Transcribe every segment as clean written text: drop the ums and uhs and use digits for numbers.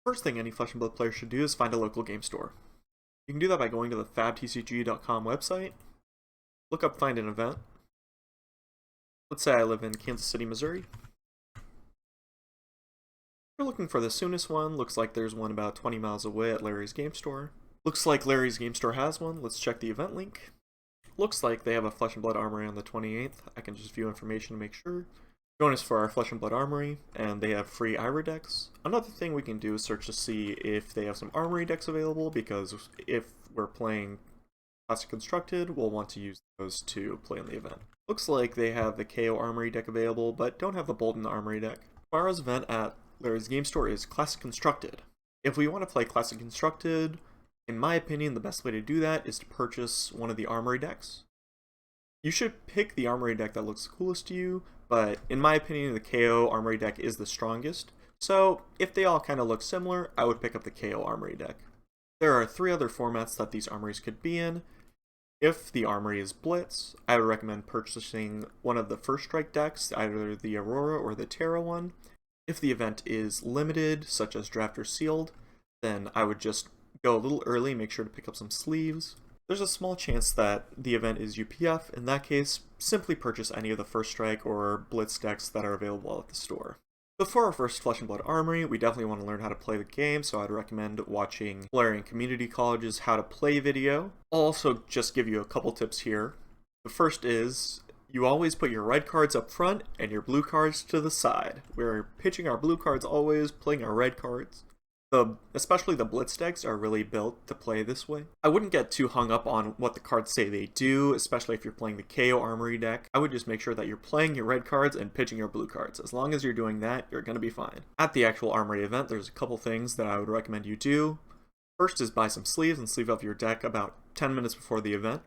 First thing any Flesh and Blood player should do is find a local game store. You can do that by going to the fabtcg.com website, look up Find an Event. Let's say I live in Kansas City, Missouri. If you're looking for the soonest one, looks like there's one about 20 miles away at Larry's Game Store. Looks like Larry's Game Store has one. Let's check the event link. Looks like they have a Flesh and Blood Armory on the 28th. I can just view information to make sure. Join us for our Flesh and Blood Armory, and they have free Ira decks. Another thing we can do is search to see if they have some Armory decks available, because if we're playing Classic Constructed, we'll want to use those to play in the event. Looks like they have the KO Armory deck available, but don't have the Bolden Armory deck. Tomorrow's event at Larry's Game Store is Classic Constructed. If we want to play Classic Constructed, in my opinion, the best way to do that is to purchase one of the Armory decks. You should pick the Armory deck that looks coolest to you, but in my opinion, the KO Armory deck is the strongest. So if they all kind of look similar, I would pick up the KO Armory deck. There are 3 other formats that these armories could be in. If the armory is Blitz, I would recommend purchasing one of the First Strike decks, either the Aurora or the Terra one. If the event is limited, such as Draft or Sealed, then I would just go a little early, make sure to pick up some sleeves. There's a small chance that the event is UPF. In that case, simply purchase any of the First Strike or Blitz decks that are available at the store. Before our first Flesh and Blood Armory, we definitely want to learn how to play the game, so I'd recommend watching Valerian Community College's How to Play video. I'll also just give you a couple tips here. The first is, you always put your red cards up front and your blue cards to the side. We're pitching our blue cards always, playing our red cards. Especially the Blitz decks are really built to play this way. I wouldn't get too hung up on what the cards say they do, especially if you're playing the KO Armory deck. I would just make sure that you're playing your red cards and pitching your blue cards. As long as you're doing that, you're going to be fine. At the actual Armory event, there's a couple things that I would recommend you do. First is buy some sleeves and sleeve up your deck about 10 minutes before the event.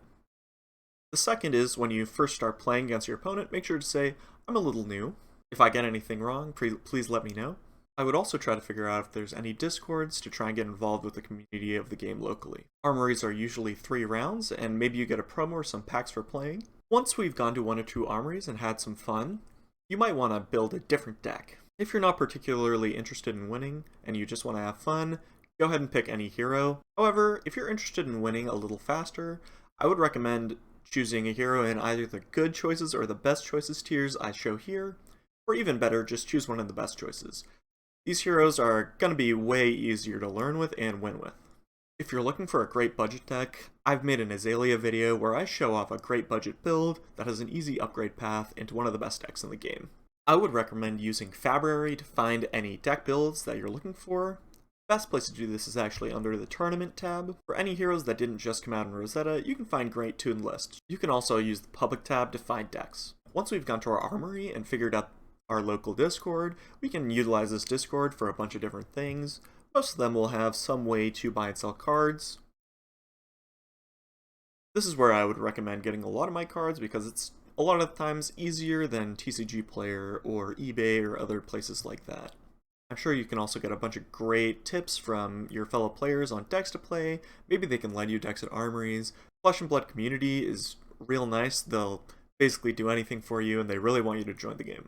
The second is, when you first start playing against your opponent, make sure to say, I'm a little new. If I get anything wrong, please let me know. I would also try to figure out if there's any discords to try and get involved with the community of the game locally. Armories are usually 3 rounds, and maybe you get a promo or some packs for playing. Once we've gone to 1 or 2 armories and had some fun, you might want to build a different deck. If you're not particularly interested in winning, and you just want to have fun, go ahead and pick any hero. However, if you're interested in winning a little faster, I would recommend choosing a hero in either the good choices or the best choices tiers I show here, or even better, just choose one of the best choices. These heroes are going to be way easier to learn with and win with. If you're looking for a great budget deck, I've made an Azalea video where I show off a great budget build that has an easy upgrade path into one of the best decks in the game. I would recommend using Fabrary to find any deck builds that you're looking for. The best place to do this is actually under the Tournament tab. For any heroes that didn't just come out in Rosetta, you can find great tuned lists. You can also use the Public tab to find decks. Once we've gone to our armory and figured out our local Discord, we can utilize this Discord for a bunch of different things. Most of them will have some way to buy and sell cards. This is where I would recommend getting a lot of my cards, because it's a lot of times easier than TCG Player or eBay or other places like that. I'm sure you can also get a bunch of great tips from your fellow players on decks to play. Maybe they can lend you decks at armories. Flesh and Blood community is real nice. They'll basically do anything for you, and they really want you to join the game.